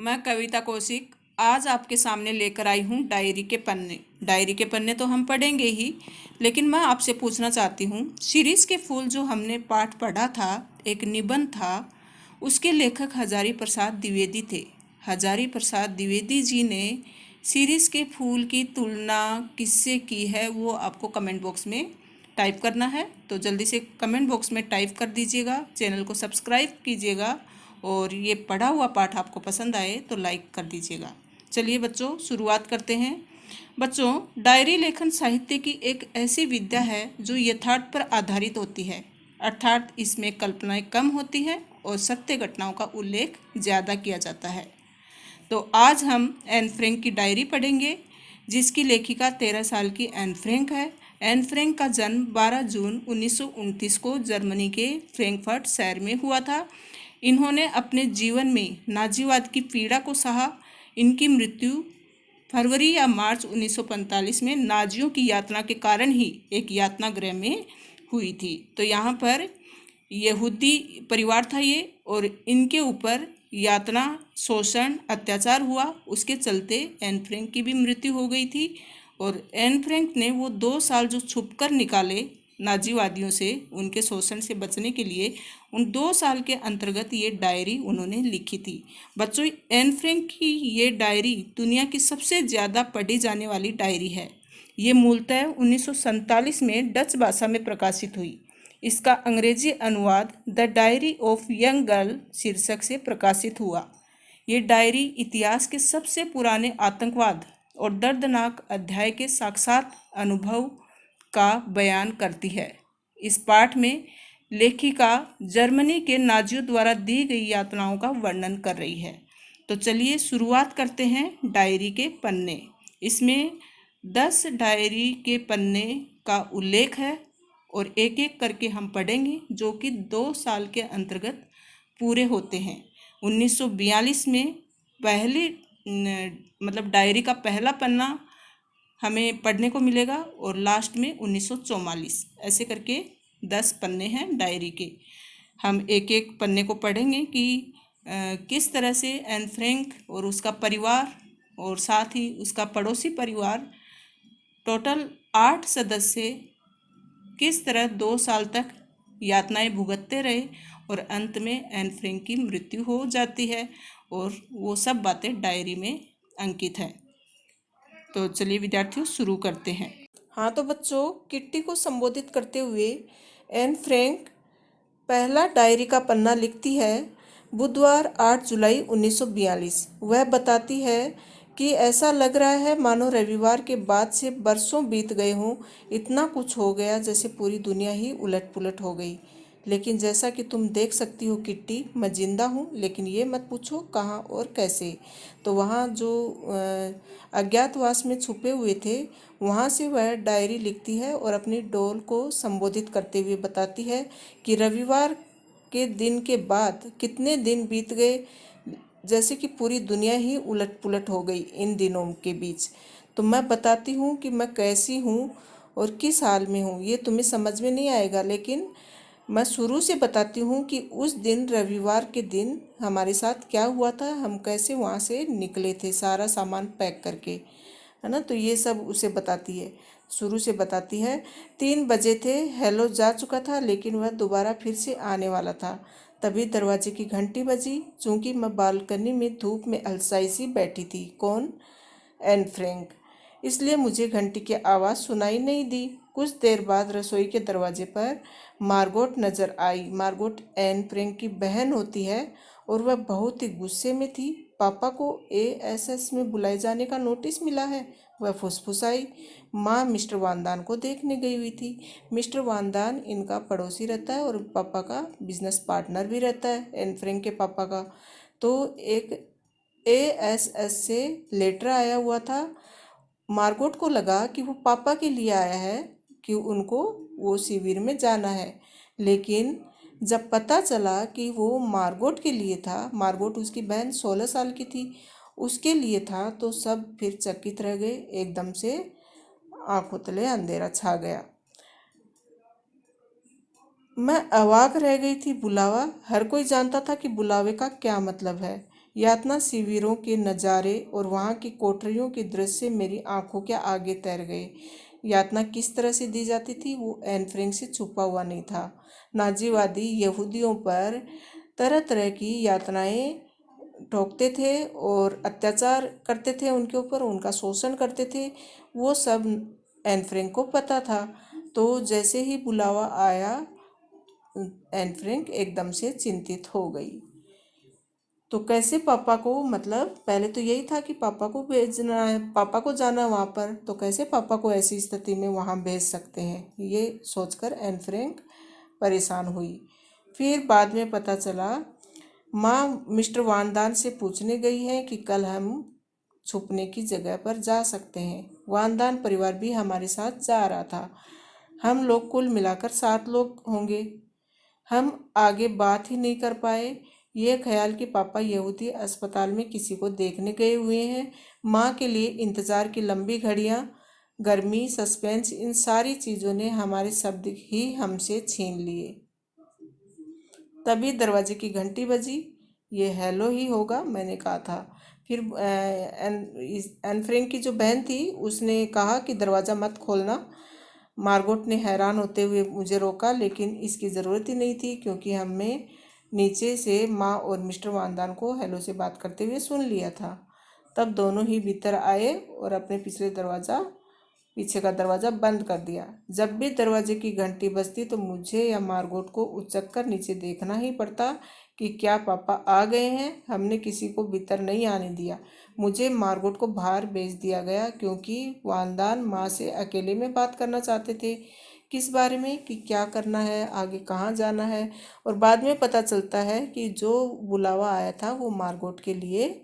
मैं कविता कौशिक आज आपके सामने लेकर आई हूँ डायरी के पन्ने। डायरी के पन्ने तो हम पढ़ेंगे ही, लेकिन मैं आपसे पूछना चाहती हूँ, शिरीष के फूल जो हमने पाठ पढ़ा था, एक निबंध था, उसके लेखक हजारी प्रसाद द्विवेदी थे। हजारी प्रसाद द्विवेदी जी ने शिरीष के फूल की तुलना किससे की है वो आपको कमेंट बॉक्स में टाइप करना है। तो जल्दी से कमेंट बॉक्स में टाइप कर दीजिएगा, चैनल को सब्सक्राइब कीजिएगा और ये पढ़ा हुआ पाठ आपको पसंद आए तो लाइक कर दीजिएगा। चलिए बच्चों, शुरुआत करते हैं। बच्चों, डायरी लेखन साहित्य की एक ऐसी विद्या है जो यथार्थ पर आधारित होती है, अर्थात इसमें कल्पनाएं कम होती हैं और सत्य घटनाओं का उल्लेख ज़्यादा किया जाता है। तो आज हम एन फ्रैंक की डायरी पढ़ेंगे, जिसकी लेखिका 13 साल की एन फ्रैंक है। एन फ्रैंक का जन्म 12 जून 1929 को जर्मनी के फ्रैंकफर्ट शहर में हुआ था। इन्होंने अपने जीवन में नाजीवाद की पीड़ा को सहा। इनकी मृत्यु फरवरी या मार्च 1945 में नाजियों की यातना के कारण ही एक यातना गृह में हुई थी। तो यहाँ पर यहूदी परिवार था ये, और इनके ऊपर यातना, शोषण, अत्याचार हुआ। उसके चलते एन फ्रैंक की भी मृत्यु हो गई थी। और एन फ्रैंक ने वो 2 साल जो छुपकर निकाले नाजीवादियों से, उनके शोषण से बचने के लिए, उन 2 साल के अंतर्गत ये डायरी उन्होंने लिखी थी। बच्चों, एन फ्रैंक की ये डायरी दुनिया की सबसे ज़्यादा पढ़ी जाने वाली डायरी है। ये मूलतः 1947 में डच भाषा में प्रकाशित हुई। इसका अंग्रेजी अनुवाद the diary of young girl शीर्षक से प्रकाशित हुआ। ये डायरी इतिहास के सबसे पुराने आतंकवाद और दर्दनाक अध्याय के साक्षात अनुभव का बयान करती है। इस पाठ में लेखिका जर्मनी के नाजियों द्वारा दी गई यातनाओं का वर्णन कर रही है। तो चलिए शुरुआत करते हैं डायरी के पन्ने। इसमें 10 डायरी के पन्ने का उल्लेख है और एक एक करके हम पढ़ेंगे, जो कि 2 साल के अंतर्गत पूरे होते हैं। 1942 में पहली डायरी का पहला पन्ना हमें पढ़ने को मिलेगा और लास्ट में 1944, ऐसे करके 10 पन्ने हैं डायरी के। हम एक एक पन्ने को पढ़ेंगे कि किस तरह से एन फ्रैंक और उसका परिवार और साथ ही उसका पड़ोसी परिवार, टोटल 8 सदस्य किस तरह 2 साल तक यातनाएं भुगतते रहे और अंत में एन फ्रैंक की मृत्यु हो जाती है। और वो सब बातें डायरी में अंकित है। तो चलिए विद्यार्थियों, शुरू करते हैं। हाँ तो बच्चों, किट्टी को संबोधित करते हुए एन फ्रैंक पहला डायरी का पन्ना लिखती है। बुधवार 8 जुलाई 1942। वह बताती है कि ऐसा लग रहा है मानो रविवार के बाद से बरसों बीत गए हों। इतना कुछ हो गया जैसे पूरी दुनिया ही उलट पुलट हो गई। लेकिन जैसा कि तुम देख सकती हो किट्टी, मैं जिंदा हूँ, लेकिन ये मत पूछो कहाँ और कैसे। तो वहाँ जो अज्ञातवास में छुपे हुए थे, वहाँ से वह डायरी लिखती है और अपनी डॉल को संबोधित करते हुए बताती है कि रविवार के दिन के बाद कितने दिन बीत गए, जैसे कि पूरी दुनिया ही उलट पुलट हो गई इन दिनों के बीच। तो मैं बताती हूँ कि मैं कैसी हूँ और किस हाल में हूँ। ये तुम्हें समझ में नहीं आएगा, लेकिन मैं शुरू से बताती हूँ कि उस दिन रविवार के दिन हमारे साथ क्या हुआ था, हम कैसे वहाँ से निकले थे सारा सामान पैक करके, है ना। तो ये सब उसे बताती है, शुरू से बताती है। 3 बजे थे, हेलो जा चुका था, लेकिन वह दोबारा फिर से आने वाला था। तभी दरवाजे की घंटी बजी। चूंकि मैं बालकनी में धूप में अलसाई सी बैठी थी। कौन? Anne Frank. इसलिए मुझे घंटी की आवाज़ सुनाई नहीं दी। कुछ देर बाद रसोई के दरवाजे पर मार्गोट नजर आई। मार्गोट एन फ्रैंक की बहन होती है और वह बहुत ही गुस्से में थी। पापा को एएसएस में बुलाए जाने का नोटिस मिला है, वह फुसफुसाई। माँ मिस्टर वानदान को देखने गई हुई थी। मिस्टर वानदान इनका पड़ोसी रहता है और पापा का बिजनेस पार्टनर भी रहता है, एन फ्रैंक के पापा का। तो एक एएसएस से लेटर आया हुआ था। मार्गोट को लगा कि वो पापा के लिए आया है, कि उनको वो शिविर में जाना है। लेकिन जब पता चला कि वो मार्गोट के लिए था, मार्गोट उसकी बहन 16 साल की थी, उसके लिए था, तो सब फिर चकित रह गए। एकदम से आंखों तले अंधेरा छा गया। मैं अवाक रह गई थी। बुलावा, हर कोई जानता था कि बुलावे का क्या मतलब है। यातना शिविरों के नज़ारे और वहाँ की कोठरियों के दृश्य मेरी आंखों के आगे तैर गए। यातना किस तरह से दी जाती थी वो एन फ्रैंक से छुपा हुआ नहीं था। नाजीवादी यहूदियों पर तरह तरह की यातनाएं ठोकते थे और अत्याचार करते थे, उनके ऊपर उनका शोषण करते थे, वो सब एन फ्रैंक को पता था। तो जैसे ही बुलावा आया एन फ्रैंक एकदम से चिंतित हो गई। तो कैसे पापा को, मतलब पहले तो यही था कि पापा को भेजना है, पापा को जाना वहाँ पर, तो कैसे पापा को ऐसी स्थिति में वहाँ भेज सकते हैं, ये सोचकर एन फ्रैंक परेशान हुई। फिर बाद में पता चला माँ मिस्टर वानदान से पूछने गई है कि कल हम छुपने की जगह पर जा सकते हैं। वानदान परिवार भी हमारे साथ जा रहा था। हम लोग कुल मिलाकर 7 लोग होंगे। हम आगे बात ही नहीं कर पाए। ये ख्याल कि पापा यहूदी अस्पताल में किसी को देखने गए हुए हैं, माँ के लिए इंतज़ार की लंबी घड़ियाँ, गर्मी, सस्पेंस, इन सारी चीज़ों ने हमारे शब्द ही हमसे छीन लिए। तभी दरवाजे की घंटी बजी। ये हेलो ही होगा, मैंने कहा था। फिर एन फ्रैंक की जो बहन थी उसने कहा कि दरवाज़ा मत खोलना। मार्गोट ने हैरान होते हुए मुझे रोका, लेकिन इसकी ज़रूरत ही नहीं थी क्योंकि हमने नीचे से माँ और मिस्टर वानदान को हेलो से बात करते हुए सुन लिया था। तब दोनों ही भीतर आए और अपने पीछे का दरवाज़ा बंद कर दिया। जब भी दरवाजे की घंटी बजती तो मुझे या मार्गोट को उचक कर नीचे देखना ही पड़ता कि क्या पापा आ गए हैं। हमने किसी को भीतर नहीं आने दिया। मुझे मार्गोट को बाहर भेज दिया गया क्योंकि वानदान माँ से अकेले में बात करना चाहते थे। किस बारे में, कि क्या करना है, आगे कहाँ जाना है। और बाद में पता चलता है कि जो बुलावा आया था वो मार्गोट के लिए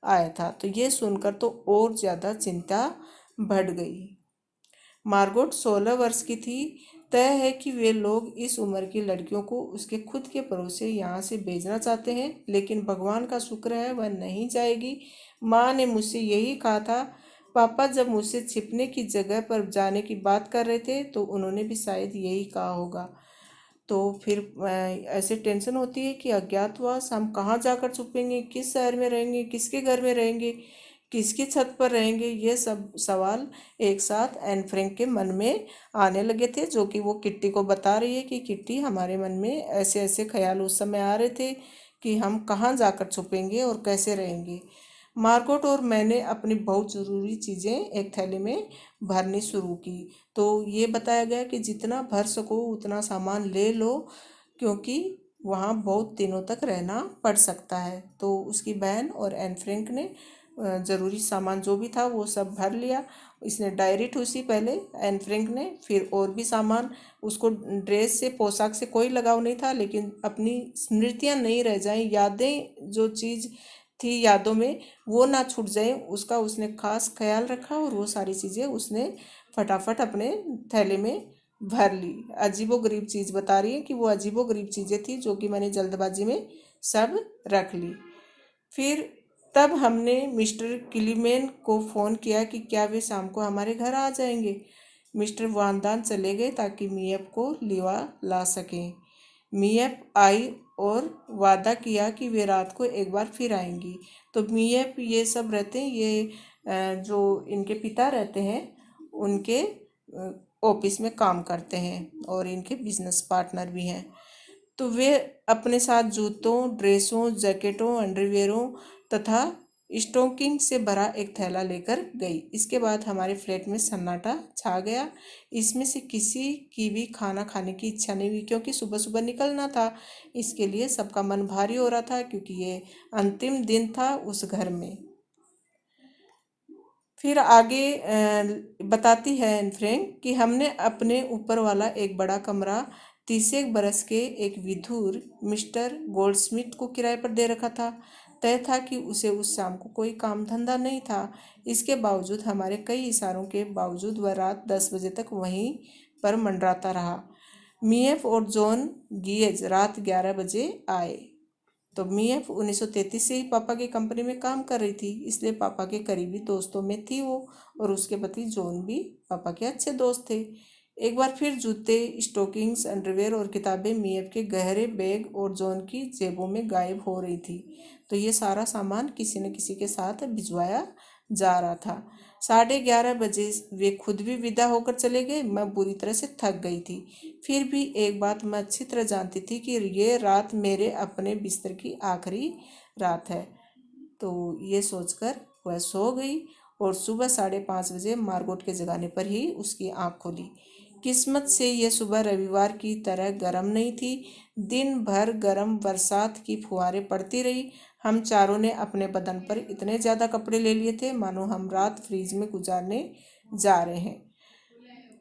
आया था। तो ये सुनकर तो और ज़्यादा चिंता बढ़ गई। मार्गोट 16 वर्ष की थी। तय है कि वे लोग इस उम्र की लड़कियों को उसके खुद के भरोसे यहाँ से भेजना चाहते हैं, लेकिन भगवान का शुक्र है वह नहीं जाएगी। माँ ने मुझसे यही कहा था। पापा जब मुझसे छिपने की जगह पर जाने की बात कर रहे थे तो उन्होंने भी शायद यही कहा होगा। तो फिर ऐसे टेंशन होती है कि अज्ञातवास, हम कहाँ जाकर छुपेंगे, किस शहर में रहेंगे, किसके घर में रहेंगे, किसकी छत पर रहेंगे। ये सब सवाल एक साथ एन फ्रैंक के मन में आने लगे थे, जो कि वो किट्टी को बता रही है कि किट्टी, हमारे मन में ऐसे ऐसे ख्याल उस समय आ रहे थे कि हम कहाँ जाकर छुपेंगे और कैसे रहेंगे। मार्गोट और मैंने अपनी बहुत ज़रूरी चीज़ें एक थैले में भरनी शुरू की। तो ये बताया गया कि जितना भर सको उतना सामान ले लो क्योंकि वहाँ बहुत दिनों तक रहना पड़ सकता है। तो उसकी बहन और एन फ्रैंक ने ज़रूरी सामान जो भी था वो सब भर लिया। इसने डायरी ठूसी पहले एन फ्रैंक ने, फिर और भी सामान। उसको ड्रेस से, पोशाक से कोई लगाव नहीं था, लेकिन अपनी स्मृतियाँ नहीं रह जाएं, यादें जो चीज़ थी यादों में वो ना छूट जाए, उसका उसने खास ख्याल रखा और वो सारी चीज़ें उसने फटाफट अपने थैले में भर ली। अजीबोगरीब चीज़ बता रही है कि वो अजीबोगरीब चीज़ें थी जो कि मैंने जल्दबाजी में सब रख ली। फिर तब हमने मिस्टर किलीमैन को फ़ोन किया कि क्या वे शाम को हमारे घर आ जाएंगे। मिस्टर वानदान चले गए ताकि मीएफ को लिवा ला सकें। मीएफ आई और वादा किया कि वे रात को एक बार फिर आएंगी। तो मीएफ ये सब रहते हैं, ये जो इनके पिता रहते हैं उनके ऑफिस में काम करते हैं और इनके बिजनेस पार्टनर भी हैं। तो वे अपने साथ जूतों, ड्रेसों, जैकेटों, अंडरवियरों तथा स्टॉकिंग से भरा एक थैला लेकर गई। इसके बाद हमारे फ्लैट में सन्नाटा छा गया। इसमें से किसी की भी खाना खाने की इच्छा नहीं हुई क्योंकि सुबह सुबह निकलना था। इसके लिए सबका मन भारी हो रहा था क्योंकि ये अंतिम दिन था उस घर में। फिर आगे बताती है एन फ्रैंक कि हमने अपने ऊपर वाला एक बड़ा कमरा 30 बरस के एक विधुर मिस्टर गोल्डस्मिथ को किराए पर दे रखा था। तय था कि उसे उस शाम को कोई काम धंधा नहीं था। इसके बावजूद, हमारे कई इशारों के बावजूद, वह रात 10 बजे तक वहीं पर मंडराता रहा। मीएफ और जॉन गियज रात 11 बजे आए। तो मीएफ 1933 से ही पापा की कंपनी में काम कर रही थी, इसलिए पापा के करीबी दोस्तों में थी वो। और उसके पति जॉन भी पापा के अच्छे दोस्त थे। एक बार फिर जूते, स्टॉकिंग्स, अंडरवेयर और किताबें मीएफ के गहरे बैग और जॉन की जेबों में गायब हो रही थी। तो ये सारा सामान किसी न किसी के साथ भिजवाया जा रहा था। 11:30 बजे वे खुद भी विदा होकर चले गए। मैं बुरी तरह से थक गई थी। फिर भी एक बात मैं अच्छी तरह जानती थी कि ये रात मेरे अपने बिस्तर की आखिरी रात है। तो ये सोचकर वह सो गई और सुबह 5:30 बजे मार्गोट के जगाने पर ही उसकी आंख खुली। किस्मत से यह सुबह रविवार की तरह गर्म नहीं थी। दिन भर गर्म बरसात की फुहारें पड़ती रही। हम चारों ने अपने बदन पर इतने ज़्यादा कपड़े ले लिए थे मानो हम रात फ्रीज में गुजारने जा रहे हैं,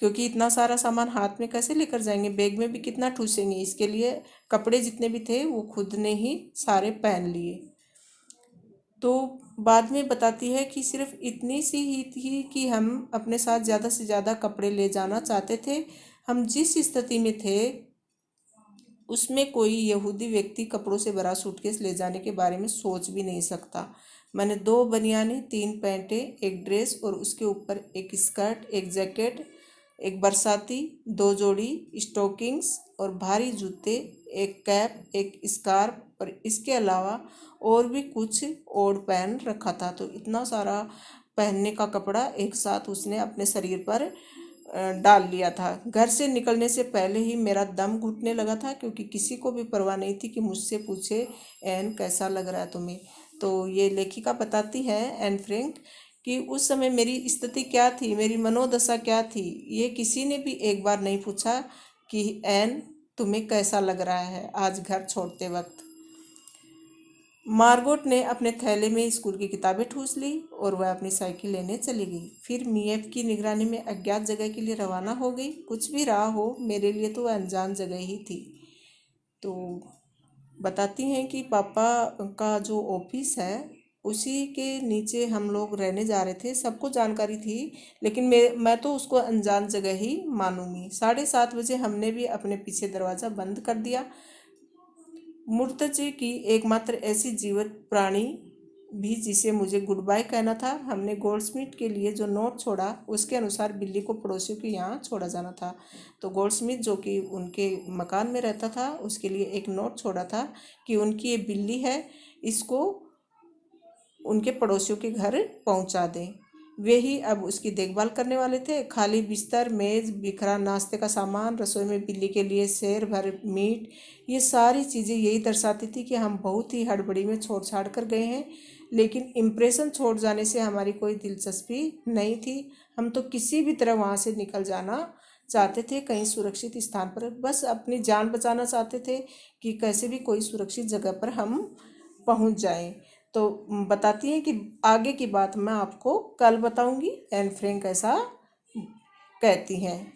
क्योंकि इतना सारा सामान हाथ में कैसे लेकर जाएंगे, बैग में भी कितना ठूसेंगे। इसके लिए कपड़े जितने भी थे वो खुद ने ही सारे पहन लिए। तो बाद में बताती है कि सिर्फ इतनी सी ही थी कि हम अपने साथ ज़्यादा से ज़्यादा कपड़े ले जाना चाहते थे। हम जिस स्थिति में थे उसमें कोई यहूदी व्यक्ति कपड़ों से भरा सूटकेस ले जाने के बारे में सोच भी नहीं सकता। मैंने 2 बनियानें, 3 पैंटें, एक ड्रेस और उसके ऊपर एक स्कर्ट, एक जैकेट, एक बरसाती, 2 जोड़ी स्टॉकिंग्स और भारी जूते, एक कैप, एक स्कार्फ और इसके अलावा और भी कुछ ओढ़ पहन रखा था। तो इतना सारा पहनने का कपड़ा एक साथ उसने अपने शरीर पर डाल लिया था। घर से निकलने से पहले ही मेरा दम घुटने लगा था, क्योंकि किसी को भी परवाह नहीं थी कि मुझसे पूछे, एन कैसा लग रहा है तुम्हें। तो ये लेखिका बताती है, एन फ्रैंक, कि उस समय मेरी स्थिति क्या थी, मेरी मनोदशा क्या थी। ये किसी ने भी एक बार नहीं पूछा कि एन तुम्हें कैसा लग रहा है आज घर छोड़ते वक्त। मार्गोट ने अपने थैले में स्कूल की किताबें ठूस ली और वह अपनी साइकिल लेने चली गई। फिर मीएफ की निगरानी में अज्ञात जगह के लिए रवाना हो गई। कुछ भी रहा हो, मेरे लिए तो वह अनजान जगह ही थी। तो बताती हैं कि पापा का जो ऑफिस है उसी के नीचे हम लोग रहने जा रहे थे। सबको जानकारी थी, लेकिन मैं तो उसको अनजान जगह ही मानूंगी। 7:30 बजे हमने भी अपने पीछे दरवाज़ा बंद कर दिया। मुर्तजे की एकमात्र ऐसी जीवित प्राणी भी जिसे मुझे गुड बाय कहना था। हमने गोल्डस्मिथ के लिए जो नोट छोड़ा उसके अनुसार बिल्ली को पड़ोसियों के यहाँ छोड़ा जाना था। तो गोल्डस्मिथ जो कि उनके मकान में रहता था उसके लिए एक नोट छोड़ा था कि उनकी ये बिल्ली है, इसको उनके पड़ोसियों के घर पहुंचा दें। वे ही अब उसकी देखभाल करने वाले थे। खाली बिस्तर, मेज़, बिखरा नाश्ते का सामान, रसोई में बिल्ली के लिए सेर भर मीट, ये सारी चीज़ें यही दर्शाती थी कि हम बहुत ही हड़बड़ी में छोड़ छाड़ कर गए हैं। लेकिन इम्प्रेशन छोड़ जाने से हमारी कोई दिलचस्पी नहीं थी। हम तो किसी भी तरह वहाँ से निकल जाना चाहते थे, कहीं सुरक्षित स्थान पर, बस अपनी जान बचाना चाहते थे कि कैसे भी कोई सुरक्षित जगह पर हम पहुँच जाएं। तो बताती हैं कि आगे की बात मैं आपको कल बताऊंगी। एन फ्रैंक ऐसा कहती हैं।